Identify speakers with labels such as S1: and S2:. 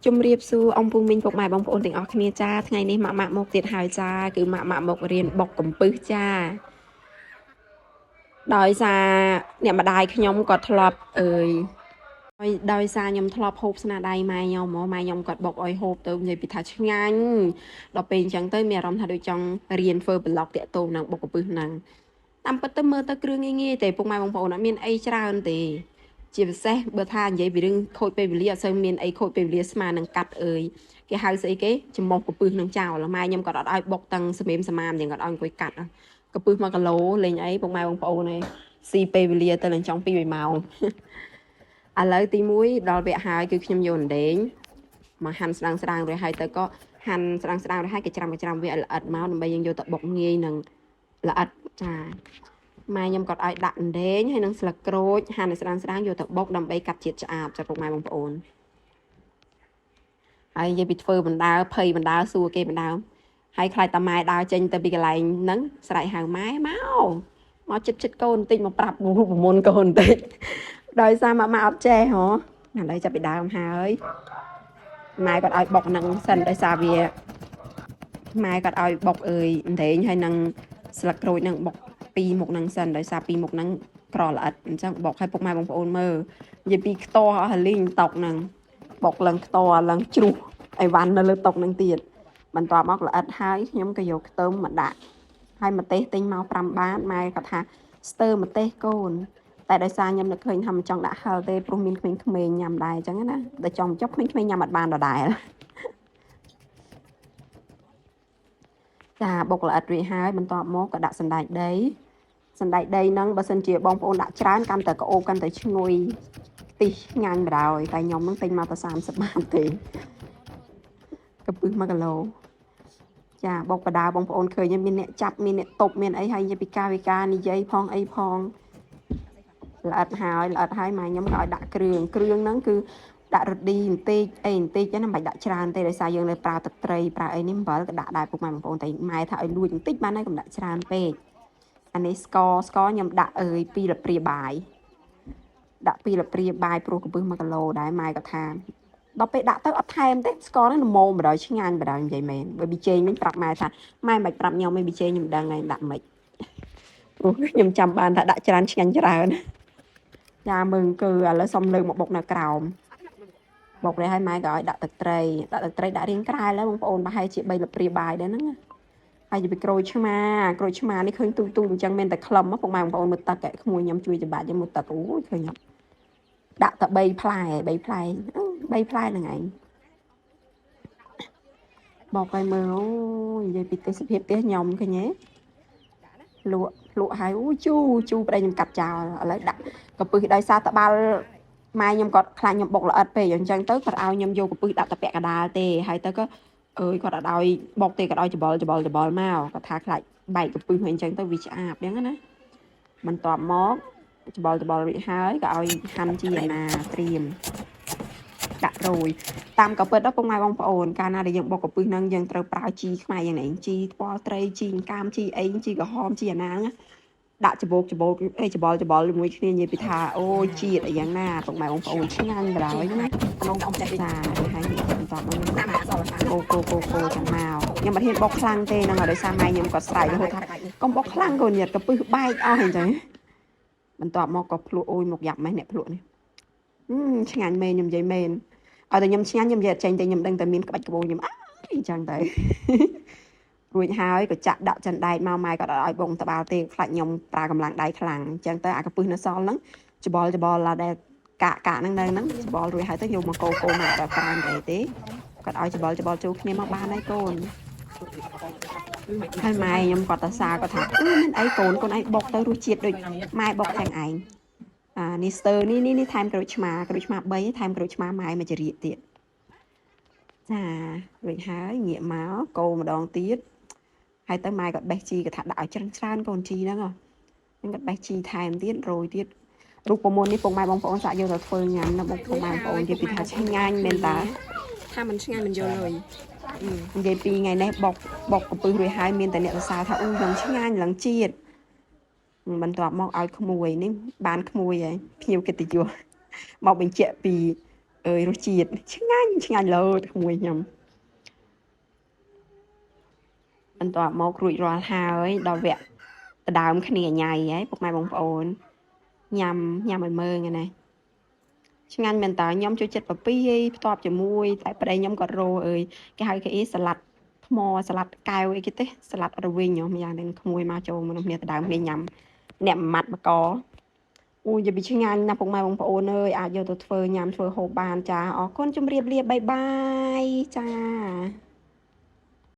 S1: ជំរាបសួរអង្គពូមីងពុកម៉ែបងប្អូនទាំងអស់គ្នាចាថ្ងៃនេះម៉ាក់មកទៀតហើយចាគឺម៉ាក់មករៀនបុកកំពឹសចាដោយសារអ្នកម្ដាយខ្ញុំគាត់ធ្លាប់ដោយសារខ្ញុំធ្លាប់ហូបស្នាដៃម៉ែខ្ញុំហ្មងម៉ែខ្ញុំគាត់បុកឲ្យហូបទៅនិយាយពីថាឆ្ងាញ់ដល់ពេលអញ្ចឹងទៅមានអារម្មណ៍ថាដូចចង់រៀនធ្វើប្លុកតាក់ទងនឹងបុកកំពឹសហ្នឹងតាមពិតទៅមើលទៅគ្រឿងងាយៗទេពុកម៉ែបងប្អូនអត់មានអីច្រើនទេជាពិសេសបើថានិយាយពីរឿងខូចពេលវេលាអត់សូវមានអីខូចពេលវេលាស្មើនឹងកាត់គេហៅស្អីគេចំមុះកំពឹសនឹងចោលម៉ែខ្ញុំគាត់អត់ឲ្យបុកទាំងសម្រៀមសមាមទាំងគាត់ឲ្យអង្គុយកាត់កំពឹស1គីឡូលេងអីពុកម៉ែបងប្អូនឯងស៊ីពេលវេលាទៅនឹងចង់2-3ម៉ោងឥឡូវទី1ដល់វគ្គហើយគឺខ្ញុំយកអណ្ដែងមកហាន់ស្ដាងរួចហើយទៅក៏ហាន់ស្ដាងរួចហើយគេច្រាំវាឲ្យល្អិតមកដើម្បីយើងយកទៅបុកងាយនឹងល្អិតចាម៉ែខ្ញុំគាត់ឲ្យដាក់អណ្ដែងហើយនឹងស្លឹកក្រូចហាន់ឲ្យស្ដាងយកទៅបុកដើម្បីកាត់ជាតិឆ្អាបចាពុកម៉ែបងប្អូនហើយនិយាយពីធ្វើបណ្ដើភ័យបណ្ដើសួរគេបណ្ដើហើយខ្លាចតាម៉ែដើរចេញទៅពីកន្លែងហ្នឹងស្រែកហៅម៉ែមកចិត្តកូនបន្តិចមកប្រាប់រូបមន្តកូនបន្តិចដោយសារម៉ាក់អត់ចេះហ៎ឥឡូវចាប់ពីដើមហើយម៉ែគាត់ឲ្យបុកនឹងសិនដោយសារវាម៉ែគាត់ឲ្យបុកអណ្ដែងហើយនឹងស្លឹកក្រូចនឹងបុក2មុខនឹងសិនដោយសារ2មុខហ្នឹងក្រល្អិតអញ្ចឹងបុកឲ្យពុកម៉ែបងប្អូនមើលនិយាយពីខ្ទាស់អស់លីងតុកហ្នឹងបុកឡើងខ្ទាស់ឡើងជ្រុះអីវ៉ាន់នៅលើតុកហ្នឹងទៀតបន្ទាប់មកល្អិតហើយខ្ញុំក៏យកខ្ទឹមមកដាក់ហើយម្ទេសទិញមក5បាតម៉ែគាត់ថាស្ទើម្ទេសកូនតែដោយសារខ្ញុំនឹកឃើញថាមិនចង់ដាក់ហឹរទេព្រោះមានក្មេងៗញ៉ាំដែរអញ្ចឹងណាតែចង់ចុះក្មេងៗញ៉ាំអត់បានដដែលចាបុកល្អិតរួចហើយបន្ទាប់មកក៏ដាក់សណ្តែកដីហ្នឹងបើសិនជាបងប្អូនដាក់ច្រើនកាន់តែក្អូបកាន់តែឈ្ងុយខ្ទិះឆ្ងាញ់បណ្ដោយតែខ្ញុំនឹងទិញមកតែ30បាតទេកំពឹស1គីឡូចាបុកបដាបងប្អូនឃើញមានអ្នកចាប់មានអ្នកតប់មានអីហើយនិយាយពីកាវិការនិយាយផងអីផងល្អិតហើយម៉ែខ្ញុំក៏ឲ្យដាក់គ្រឿងហ្នឹងគឺដាក់រ៉ូឌីបន្តិចហ្នឹងមិនបាច់ដាក់ច្រើនទេដោយសារយើងនៅប្រើទឹកត្រីប្រើអីនេះអំបិលក៏ដាក់ដែរពុកម៉ែបងប្អូនតែម៉ែថាឲ្យលួចបន្តិចបានហើយកុំដាក់ច្រើនពេកអានេះស្ករខ្ញុំដាក់2ល្ព្រាបាយដាក់2ល្ព្រាបាយព្រោះកំពឹស1គីឡូដែរម៉ែក៏ថាដល់ពេលដាក់ទៅអត់ថែមទេស្ករហ្នឹងល្មមបណ្ដោយឆ្ងាញ់បណ្ដោយនិយាយមែនបើប៊ីចេងវិញប្រាប់ម៉ែថាម៉ែមិនបាច់ប្រាប់ខ្ញុំទេប៊ីចេងខ្ញុំដឹងហើយដាក់មិនព្រោះខ្ញុំចាំបានថាដាក់ច្រើនឆ្ងាញ់ច្រើនចាមើលគឺឥឡូវសុំលើកមកបុកនៅក្រោមបុកនេះឲ្យម៉ែក៏ឲ្យដាក់ទឹកត្រីដាក់រៀងក្រាលហើយបងប្អូនប្រហែលជា3ល្ព្រាបាយដែរហ្នឹងហើយទៅក្រូចឆ្មានេះឃើញទូអញ្ចឹងមានតែក្លឹមពុកម៉ែបងប្អូនមើលទឹកក្មួយខ្ញុំជួយច្បាច់ខ្ញុំមើលទឹកអូយឃើញអត់ដាក់តែ3ផ្លែហ្នឹងឯងបោកឲ្យមើលអូយនិយាយពីទេសភាពផ្ទះខ្ញុំឃើញទេលក់ហើយអូជូរប្តីខ្ញុំកាត់ចោលឥឡូវដាក់កំពឹសដោយសារតបាល់ម៉ែខ្ញុំគាត់ខ្លាចខ្ញុំបុកល្អិតពេកអញ្ចឹងទៅគាត់ឲ្យខ្ញុំយកកំពឹសដាក់តែពាក់កដាលទេហើយទៅក៏គាត់អត់ឲ្យបុកទេគាត់ឲ្យច្បល់មកគាត់ថាខ្លាចបែកកំពឹសហើយអញ្ចឹងទៅវាឆ្អាបអញ្ចឹងណាបន្ទាប់មកច្បល់រួចហើយក៏ឲ្យហាន់ជីណាត្រៀមដាក់រយតាមក៏ពិតដល់ពុកម៉ែបងប្អូនកាលណាដែលយើងបុកកំពឹសហ្នឹងយើងត្រូវប្រើជីខ្មែរយ៉ាងនេះជីថ្ពាល់ត្រីជីកាមជីអីជីក្រហមជីអាណាហ្នឹងដាក់ច្បល់ជាមួយគ្នានិយាយពីថាអូជាតិអីយ៉ាងណាពុកម៉ែបងប្អូនឆ្ងាញ់បណ្ដោយណាក្នុងអ៊ំចាចាហើយបន្តមកខ្ញុំដាក់អសរកូចាំមកខ្ញុំមិនហ៊ានបុកខ្លាំងទេហ្នឹងហើយដោយសារម៉ែខ្ញុំគាត់ស្រែករហូតថាកុំបុកខ្លាំងកូនញាតកំពឹសបែកអស់អញ្ចឹងបន្ទាប់មកក៏ភ្លក់អូយមកយ៉ាប់ម៉េះអ្នកភ្លក់នេះឆ្ងាញ់មែនខ្ញុំនិយាយមែនឲ្យតែខ្ញុំឆ្ងាញ់ខ្ញុំនិយាយចេញតែខ្ញុំដឹងតែមានក្បាច់ក្បូរខ្ញុំអញ្ចឹងទៅរួចហើយក៏ចាក់ដាក់ចិនដែកមកម៉ែក៏អត់ឲ្យបងតបាល់ទេខ្លាចខ្ញុំប្រើកម្លាំងដៃខ្លាំងអញ្ចឹងទៅអាកំពឹសនៅសល់ហ្នឹងច្បល់ឡាដែលកាកហ្នឹងនៅហ្នឹងច្បល់រួចហើយទៅយកមកកូរមកដល់ប្រាំទេគាត់ឲ្យច្បល់ចូលគ្នាមកបានហើយកូនហើយម៉ែខ្ញុំគាត់ទៅសារគាត់ថាមិនអីកូនឯងបុកទៅរសជាតិដូចម៉ែបុកទាំងឯងនេះស្ទើនេះថែមក្រូចឆ្មា3ថែមក្រូចឆ្មាម៉ែមួយជ្រៀកទៀតចារួចហើយងាកមកកូរម្ដងទៀតហើយទៅម៉ែគាត់បេះជីគាត់ថាដាក់ឲ្យច្រើនកូនជីហ្នឹងហ្នឹងគាត់បេះជីថែមទៀតរយទៀតរូបមន្តនេះពុកម៉ែបងប្អូនសាក់យកទៅធ្វើញ៉ាំណាពុកម៉ែបងប្អូននិយាយពីថាឆ្ងាញ់មែនតាថាមិនឆ្ងាញ់មិនយល់លុយនិយាយពីថ្ងៃនេះបុកកំពឹសរួចហើយមានតែអ្នកសរសើរថាអូយ៉ាងឆ្ងាញ់ឡើងជាតិបន្ទាប់មកឲ្យក្មួយនេះបានក្មួយហើយភ្ញៀវកិត្តិយសមកបញ្ជាក់ពី អើយរសជាតិឆ្ងាញ់លើក្មួយខ្ញុំបន្ទាប់មករួចរាល់ហើយដល់វគ្គដដើមគ្នាញ៉ៃហើយពុកម៉ែបងប្អូនញ៉ាំឲ្យមើងណាឆ្ងាញ់មែនតើខ្ញុំចូលចិត្តពពីផ្ទាប់ជាមួយតែប្តីខ្ញុំក៏រោអើយគេហៅគេសាឡាត់ថ្មសាឡាត់កែវអីគេទេសាឡាត់រវិញម្យ៉ាងនឹងក្មួយមកចូលមកគ្នាដដើមគ្នាញ៉ាំអ្នកម៉ាត់បកអូយវាឆ្ងាញ់ណាស់ពុកម៉ែបងប្អូនអើយអាចយកទៅធ្វើញ៉ាំធ្វើហូបបានចាអរគុណជម្រាបលាបាយបាយចា